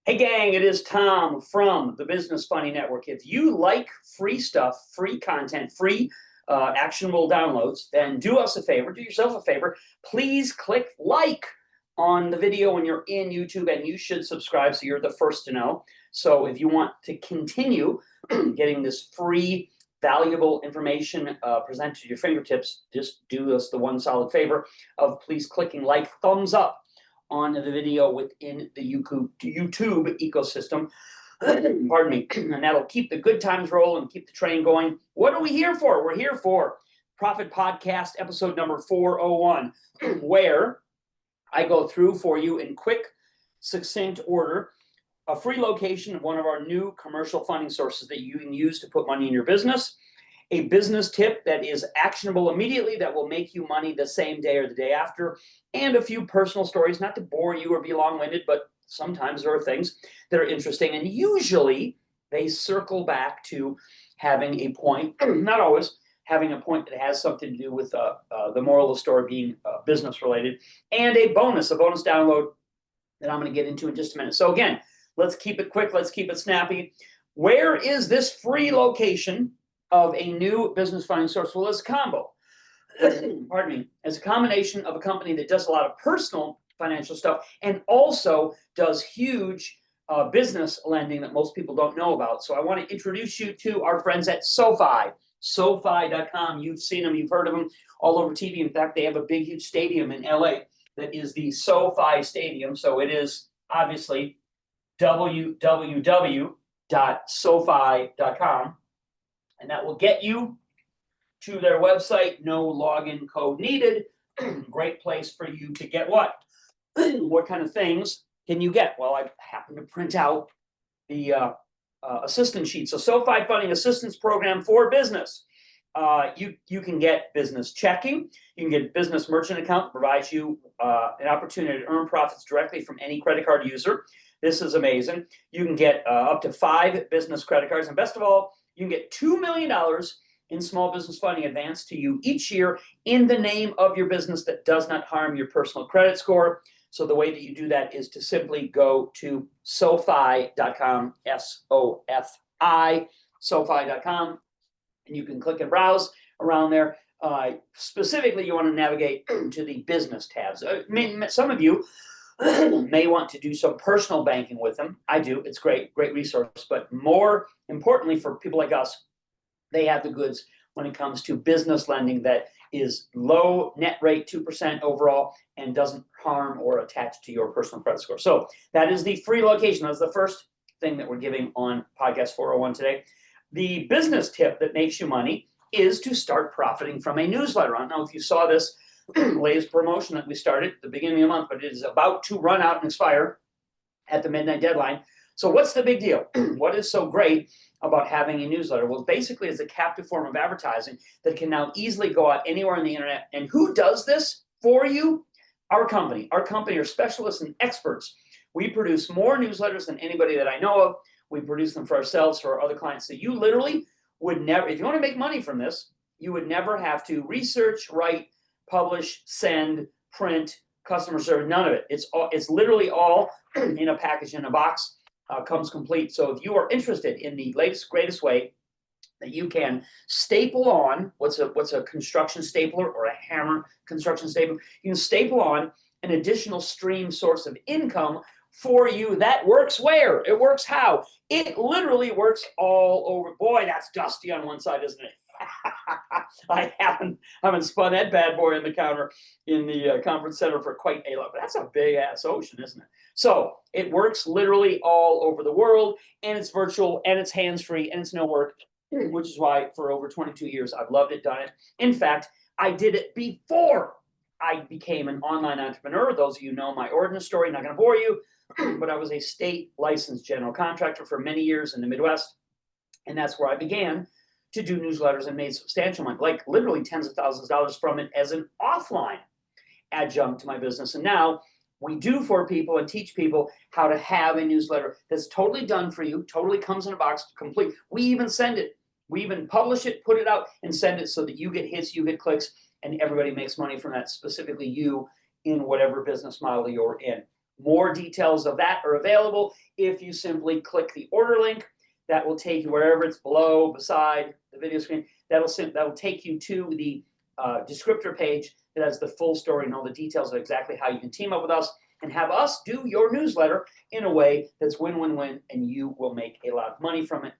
Hey gang, it is Tom from the Business Funny Network. If you like free stuff, free content, free actionable downloads, then do us a favor, do yourself a favor. Please click like on the video when you're in YouTube, and you should subscribe so you're the first to know. So if you want to continue getting this free, valuable information presented to your fingertips, just do us the one solid favor of please clicking like, thumbs up on the video within the YouTube ecosystem. Pardon me. And that'll keep the good times rolling, keep the train going. What are we here for? We're here for Profit Podcast, episode number 401, where I go through for you in quick, succinct order a free location of one of our new commercial funding sources that you can use to put money in your business, a business tip that is actionable immediately that will make you money the same day or the day after, and a few personal stories, not to bore you or be long-winded, but sometimes there are things that are interesting, and usually they circle back to having a point, not always, having a point that has something to do with the moral of the story being business related, and a bonus download that I'm going to get into in just a minute. So again, let's keep it quick, let's keep it snappy. Where is this free location of a new business funding source? Well, it's a combo. Pardon me. It's a combination of a company that does a lot of personal financial stuff and also does huge business lending that most people don't know about. So I want to introduce you to our friends at SoFi. SoFi.com. You've seen them, you've heard of them all over TV. In fact, they have a big, huge stadium in LA that is the SoFi Stadium. So it is obviously www.sofi.com. And that will get you to their website. No login code needed. Great place for you to get what? What kind of things can you get? Well, I happen to print out the assistance sheet. So SoFi Funding Assistance Program for Business. You can get business checking. You can get business merchant account that provides you an opportunity to earn profits directly from any credit card user. This is amazing. You can get up to 5 business credit cards. And best of all, you can get $2 million in small business funding advanced to you each year in the name of your business that does not harm your personal credit score. So the way that you do that is to simply go to SoFi.com, SOFI, SoFi.com, and you can click and browse around there. Specifically, you want to navigate to the business tabs. Some of you may want to do some personal banking with them. I do. It's great resource. But more importantly for people like us, they have the goods when it comes to business lending that is low net rate, 2% overall, and doesn't harm or attach to your personal credit score. So that is the free location. That's the first thing that we're giving on Podcast 401 today. The business tip that makes you money is to start profiting from a newsletter. I don't know if you saw this latest promotion that we started at the beginning of the month, but it is about to run out and expire at the midnight deadline. So what's the big deal? What is so great about having a newsletter? Well, basically it's a captive form of advertising that can now easily go out anywhere on the internet. And who does this for you? Our company. Our company are specialists and experts. We produce more newsletters than anybody that I know of. We produce them for ourselves, for our other clients. So you literally would never, if you want to make money from this, you would never have to research, write, publish, send, print, customer service, none of it. It's literally all in a package, in a box, comes complete. So if you are interested in the latest, greatest way that you can staple on, what's a construction stapler or a hammer construction stapler, you can staple on an additional stream source of income for you. That works where? It works how? It literally works all over. Boy, that's dusty on one side, isn't it? I haven't spun that bad boy in the counter in the conference center for quite a lot, but that's a big ass ocean, isn't it? So it works literally all over the world, and it's virtual, and it's hands-free, and it's no work, which is why for over 22 years I've loved it, done it. In fact, I did it before I became an online entrepreneur. Those of you know my origin story, not going to bore you, but I was a state licensed general contractor for many years in the Midwest, and that's where I began to do newsletters and made substantial money, like literally tens of thousands of dollars from it as an offline adjunct to my business. And now we do for people and teach people how to have a newsletter that's totally done for you, totally comes in a box, complete. We even send it. We even publish it, put it out, and send it so that you get hits, you get clicks, and everybody makes money from that, specifically you in whatever business model you're in. More details of that are available if you simply click the order link. That will take you wherever it's below, beside the video screen. That'll take you to the descriptor page that has the full story and all the details of exactly how you can team up with us and have us do your newsletter in a way that's win-win-win, and you will make a lot of money from it,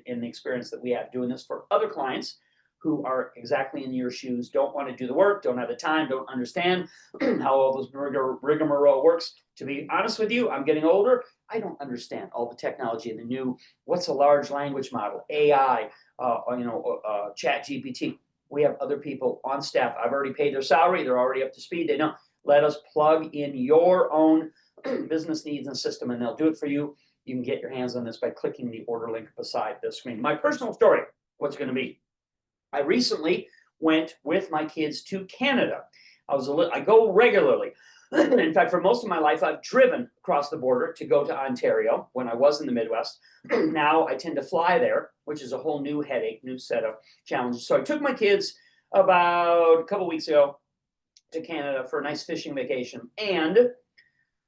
in the experience that we have doing this for other clients who are exactly in your shoes, don't want to do the work, don't have the time, don't understand how all those rigmarole works. To be honest with you, I'm getting older. I don't understand all the technology and the new, what's a large language model, AI, Chat GPT. We have other people on staff. I've already paid their salary. They're already up to speed. They know. Let us plug in your own business needs and system, and they'll do it for you. You can get your hands on this by clicking the order link beside the screen. My personal story, what's going to be? I recently went with my kids to Canada. I go regularly. In fact, for most of my life, I've driven across the border to go to Ontario when I was in the Midwest. Now I tend to fly there, which is a whole new headache, new set of challenges. So I took my kids about a couple weeks ago to Canada for a nice fishing vacation. And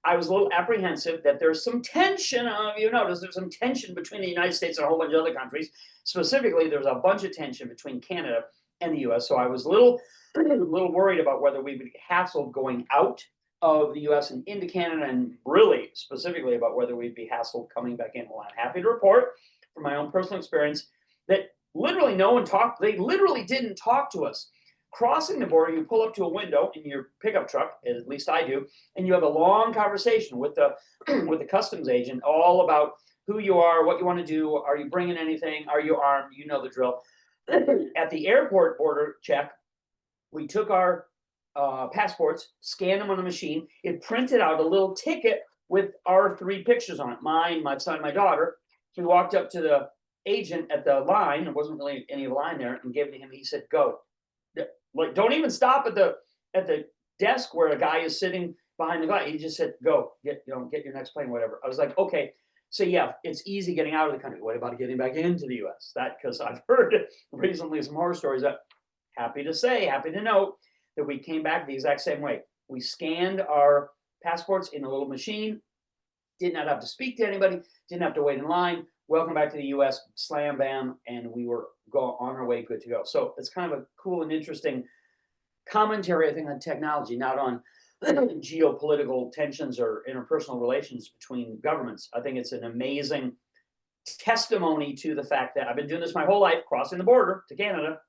I was a little apprehensive that there's some tension. You notice there's some tension between the United States and a whole bunch of other countries. Specifically, there's a bunch of tension between Canada and the U.S. So I was a little worried about whether we would get hassled going out of the U.S. and into Canada, and really specifically about whether we'd be hassled coming back in. Well, I'm happy to report from my own personal experience that literally no one talked. They literally didn't talk to us. Crossing the border, you pull up to a window in your pickup truck, at least I do, and you have a long conversation with the with the customs agent all about who you are, what you want to do, are you bringing anything, are you armed, you know the drill. At the airport border check, we took our passports, scanned them on the machine. It printed out a little ticket with our 3 pictures on it, mine, my son, my daughter. We walked up to the agent at the line, there wasn't really any line there, and gave it to him. He said, go. Like, don't even stop at the desk where a guy is sitting behind the guy. He just said, go, get your next plane, whatever. I was like, okay. So yeah, it's easy getting out of the country. What about getting back into the US? Because I've heard recently some horror stories. That happy to note that we came back the exact same way. We scanned our passports in a little machine, did not have to speak to anybody, didn't have to wait in line. Welcome back to the US, slam, bam, and we were on our way, good to go. So it's kind of a cool and interesting commentary, I think, on technology, not on geopolitical tensions or interpersonal relations between governments. I think it's an amazing testimony to the fact that I've been doing this my whole life, crossing the border to Canada,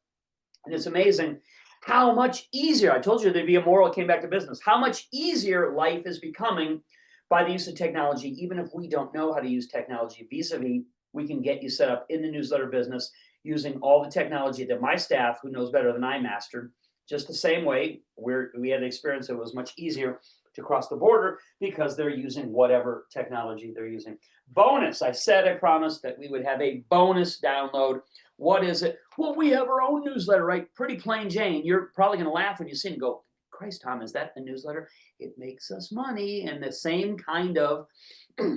and it's amazing how much easier, I told you there'd be a moral, came back to business, how much easier life is becoming by the use of technology. Even if we don't know how to use technology, vis-a-vis, we can get you set up in the newsletter business using all the technology that my staff, who knows better than I, mastered. Just the same way we had the experience, it was much easier to cross the border because they're using whatever technology they're using. Bonus, I promised that we would have a bonus download. What is it? Well, we have our own newsletter, right? Pretty plain Jane. You're probably going to laugh when you see it and go, Christ, Tom, is that a newsletter? It makes us money, and the same kind of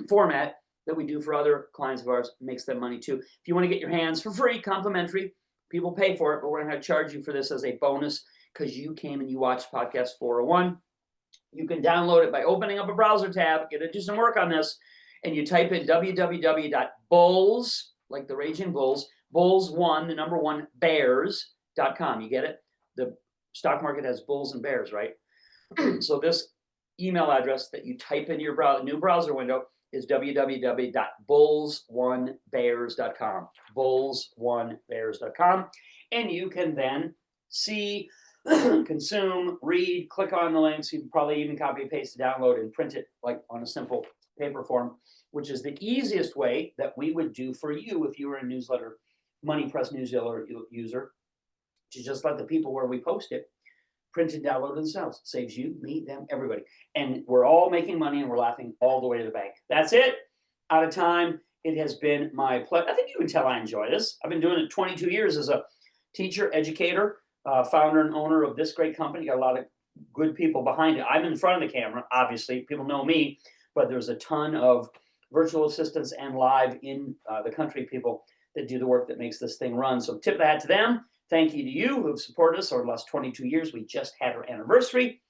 format that we do for other clients of ours makes them money too. If you want to get your hands for free, complimentary, people pay for it, but we're going to charge you for this as a bonus because you came and you watched Podcast 401. You can download it by opening up a browser tab, get to do some work on this, and you type in www.bulls, like the Raging Bulls, bulls1, the number 1, bears.com. You get it? The stock market has bulls and bears, right? So this email address that you type in your new browser window is www.bulls1bears.com, bulls1bears.com. And you can then see, consume, read, click on the links. You can probably even copy and paste, download, and print it like on a simple paper form, which is the easiest way that we would do for you if you were a newsletter, MoneyPress newsletter user, to just let the people where we post it print and download themselves. Saves you, me, them, everybody. And we're all making money and we're laughing all the way to the bank. That's it. Out of time. It has been my pleasure. I think you can tell I enjoy this. I've been doing it 22 years as a teacher, educator, founder and owner of this great company. Got a lot of good people behind it. I'm in front of the camera, obviously. People know me, but there's a ton of virtual assistants and live in the country people that do the work that makes this thing run. So tip of the hat to them. Thank you to you who have supported us over the last 22 years. We just had our anniversary.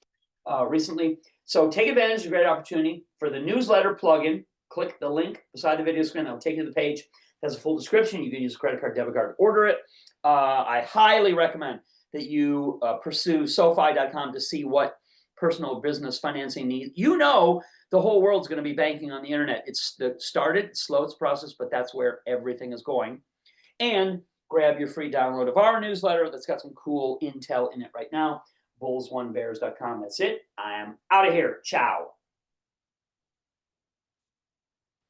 recently. So take advantage of a great opportunity for the newsletter plugin. Click the link beside the video screen. That'll take you to the page. It has a full description. You can use a credit card, debit card, order it. I highly recommend that you pursue SoFi.com to see what personal business financing needs. You know, the whole world's going to be banking on the internet. It's started, it's slow, it's process, but that's where everything is going. And grab your free download of our newsletter that's got some cool intel in it right now. Bulls1Bears.com. That's it. I am out of here. Ciao.